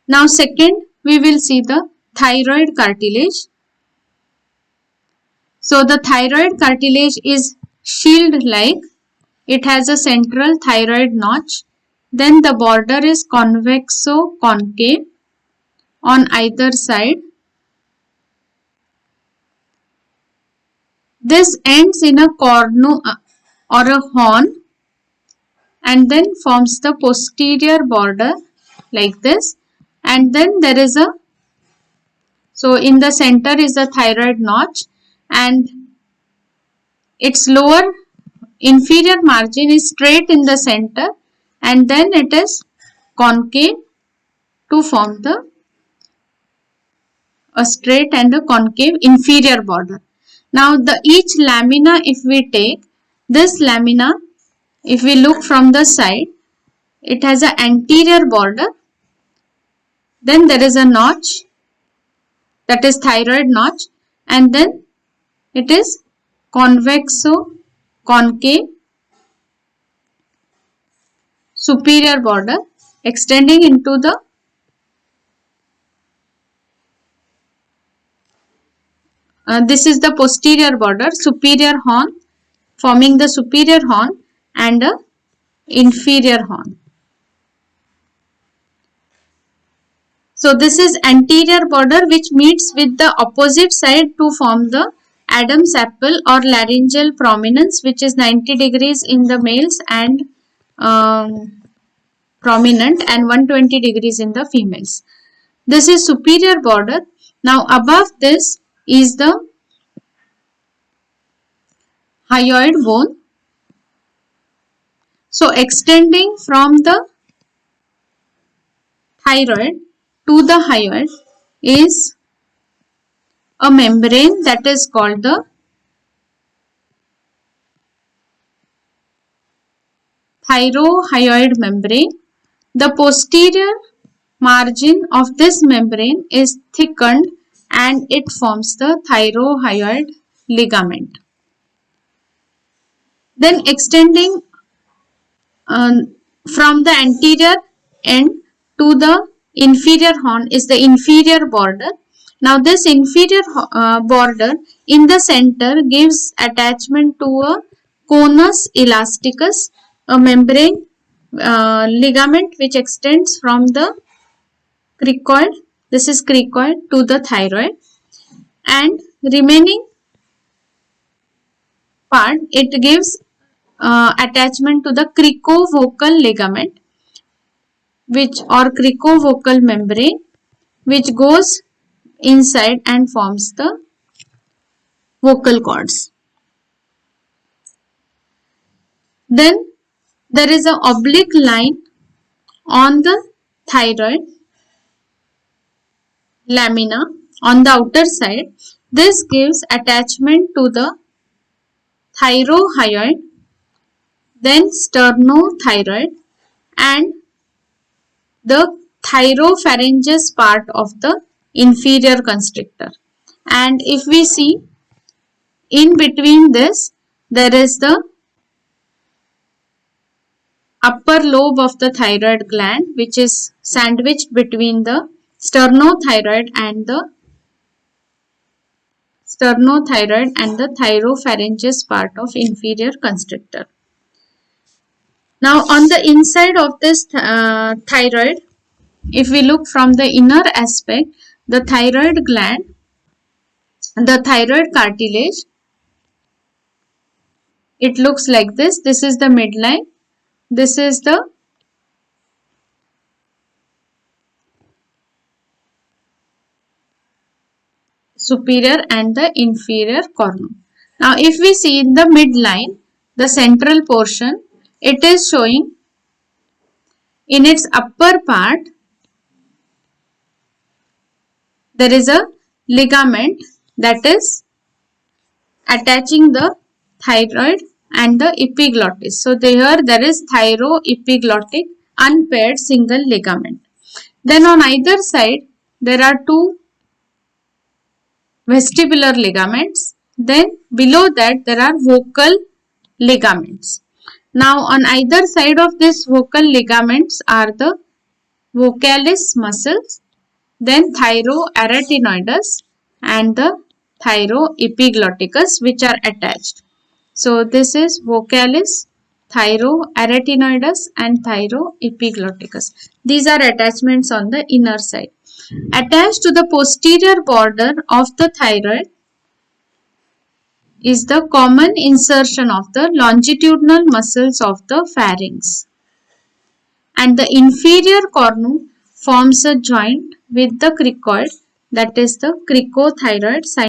Now second, we will see the thyroid cartilage. So the thyroid cartilage is shield-like. It has a central thyroid notch. Then the border is convexo-concave on either side. This ends in a cornu or a horn and then forms the posterior border like this. And then there is a, so in the center is the thyroid notch and its lower inferior margin is straight in the center and then it is concave to form a straight and a concave inferior border. Now each lamina, if we take this lamina, if we look from the side, it has an anterior border. Then there is a notch, that is thyroid notch, and then it is convexo-concave superior border extending into the this is the posterior border, superior horn, forming the superior horn and a inferior horn. So this is anterior border which meets with the opposite side to form the Adam's apple or laryngeal prominence, which is 90 degrees in the males and prominent and 120 degrees in the females. This is superior border. Now above this is the hyoid bone. So extending from the thyroid to the hyoid is a membrane that is called the thyrohyoid membrane. The posterior margin of this membrane is thickened and it forms the thyrohyoid ligament. Then extending from the anterior end to the inferior horn is the inferior border. Now this inferior border in the center gives attachment to a conus elasticus, a membrane ligament which extends from the cricoid, this is cricoid, to the thyroid, and remaining part it gives attachment to the cricovocal ligament or cricovocal membrane which goes inside and forms the vocal cords. Then there is an oblique line on the thyroid lamina on the outer side. This gives attachment to the thyrohyoid, then sternothyroid and the thyropharyngeus part of the inferior constrictor. And if we see in between this, there is the upper lobe of the thyroid gland which is sandwiched between the sternothyroid and the thyropharyngeus part of inferior constrictor. Now on the inside of this thyroid, if we look from the inner aspect, the thyroid gland, the thyroid cartilage, it looks like this. This is the midline. This is the superior and the inferior cornu. Now if we see in the midline, the central portion, it is showing in its upper part there is a ligament that is attaching the thyroid and the epiglottis. So there is thyroepiglottic unpaired single ligament. Then on either side there are two vestibular ligaments. Then below that there are vocal ligaments. Now on either side of this vocal ligaments are the vocalis muscles, then thyroarytenoides and the thyroepiglotticus which are attached. So this is vocalis, thyroarytenoides and thyroepiglotticus. These are attachments on the inner side. Attached to the posterior border of the thyroid is the common insertion of the longitudinal muscles of the pharynx. And the inferior cornu forms a joint with the cricoid, that is the cricothyroid